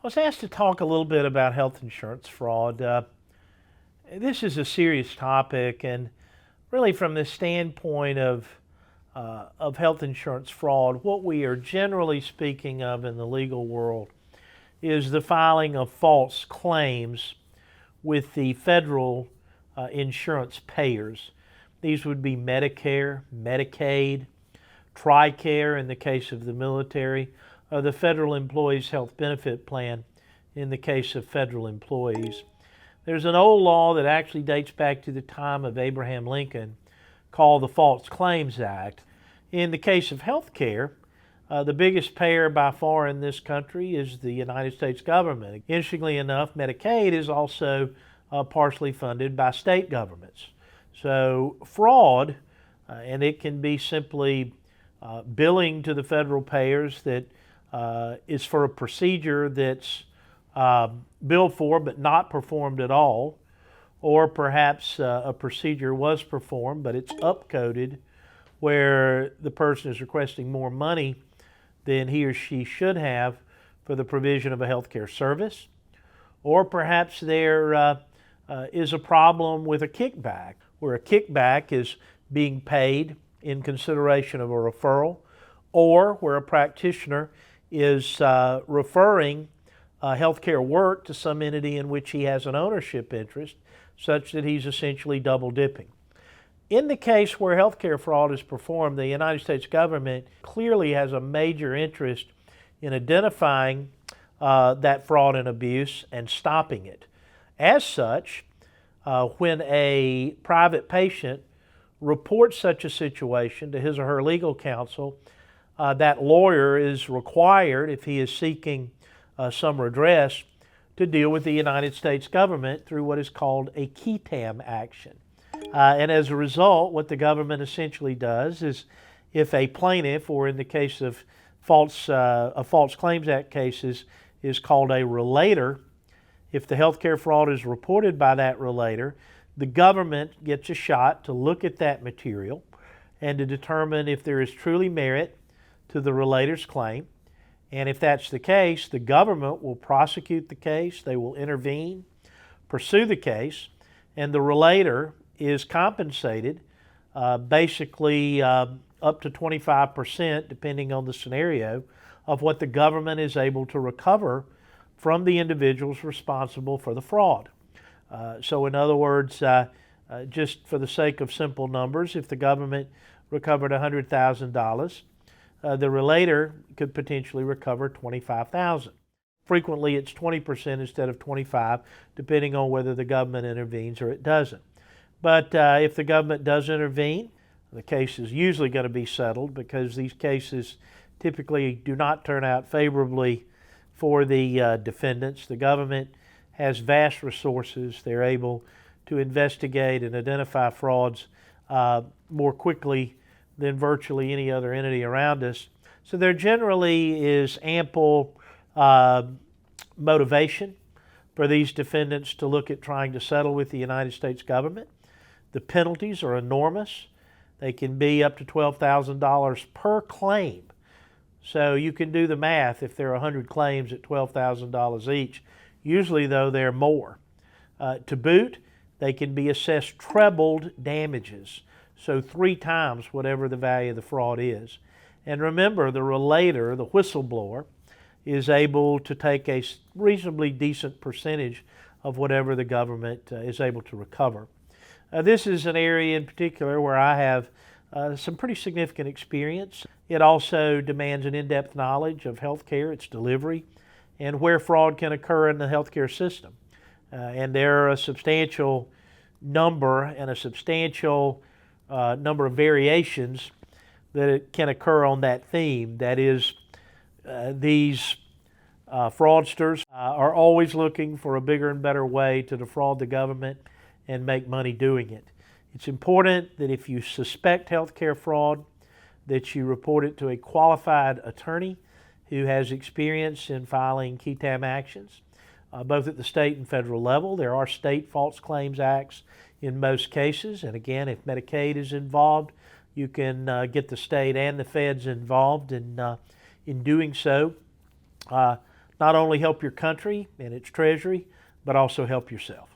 I was asked to talk a little bit about health insurance fraud. This is a serious topic, and really from the standpoint of health insurance fraud, what we are generally speaking of in the legal world is the filing of false claims with the federal insurance payers. These would be Medicare, Medicaid, TRICARE in the case of the military, or the Federal Employees Health Benefit Plan in the case of federal employees. There's an old law that actually dates back to the time of Abraham Lincoln called the False Claims Act. In the case of health care, the biggest payer by far in this country is the United States government. Interestingly enough, Medicaid is also partially funded by state governments. So fraud, and it can be simply billing to the federal payers that is for a procedure that's billed for but not performed at all, or perhaps a procedure was performed but it's upcoded where the person is requesting more money than he or she should have for the provision of a healthcare service, or perhaps there is a problem with a kickback, where a kickback is being paid in consideration of a referral, or where a practitioner is referring healthcare work to some entity in which he has an ownership interest, such that he's essentially double dipping. In the case where healthcare fraud is performed, the United States government clearly has a major interest in identifying that fraud and abuse and stopping it. As such, when a private patient reports such a situation to his or her legal counsel, that lawyer is required, if he is seeking some redress, to deal with the United States government through what is called a Qui Tam Action. And as a result, what the government essentially does is, if a plaintiff, or in the case of False Claims Act cases, is called a relator, if the healthcare fraud is reported by that relator, the government gets a shot to look at that material and to determine if there is truly merit to the relator's claim. And if that's the case, the government will prosecute the case, they will intervene, pursue the case, and the relator is compensated basically up to 25%, depending on the scenario, of what the government is able to recover from the individuals responsible for the fraud. So in other words, just for the sake of simple numbers, if the government recovered $100,000, the relator could potentially recover $25,000. Frequently it's 20% instead of 25%, depending on whether the government intervenes or it doesn't. But if the government does intervene, the case is usually going to be settled, because these cases typically do not turn out favorably for the defendants. The government has vast resources. They're able to investigate and identify frauds more quickly than virtually any other entity around us. So there generally is ample motivation for these defendants to look at trying to settle with the United States government. The penalties are enormous. They can be up to $12,000 per claim. So you can do the math. If there are 100 claims at $12,000 each, usually though they're more. To boot, they can be assessed trebled damages, so 3 times whatever the value of the fraud is. And remember, the relator, the whistleblower, is able to take a reasonably decent percentage of whatever the government is able to recover. This is an area in particular where I have some pretty significant experience. It also demands an in-depth knowledge of healthcare, its delivery, and where fraud can occur in the healthcare system. And there are a substantial number and a substantial number of variations that can occur on that theme. That is, these fraudsters are always looking for a bigger and better way to defraud the government and make money doing it. It's important that if you suspect healthcare fraud, that you report it to a qualified attorney who has experience in filing Qui Tam actions, both at the state and federal level. There are state false claims acts in most cases, and again, if Medicaid is involved, you can get the state and the feds involved in doing so. not only help your country and its treasury, but also help yourself.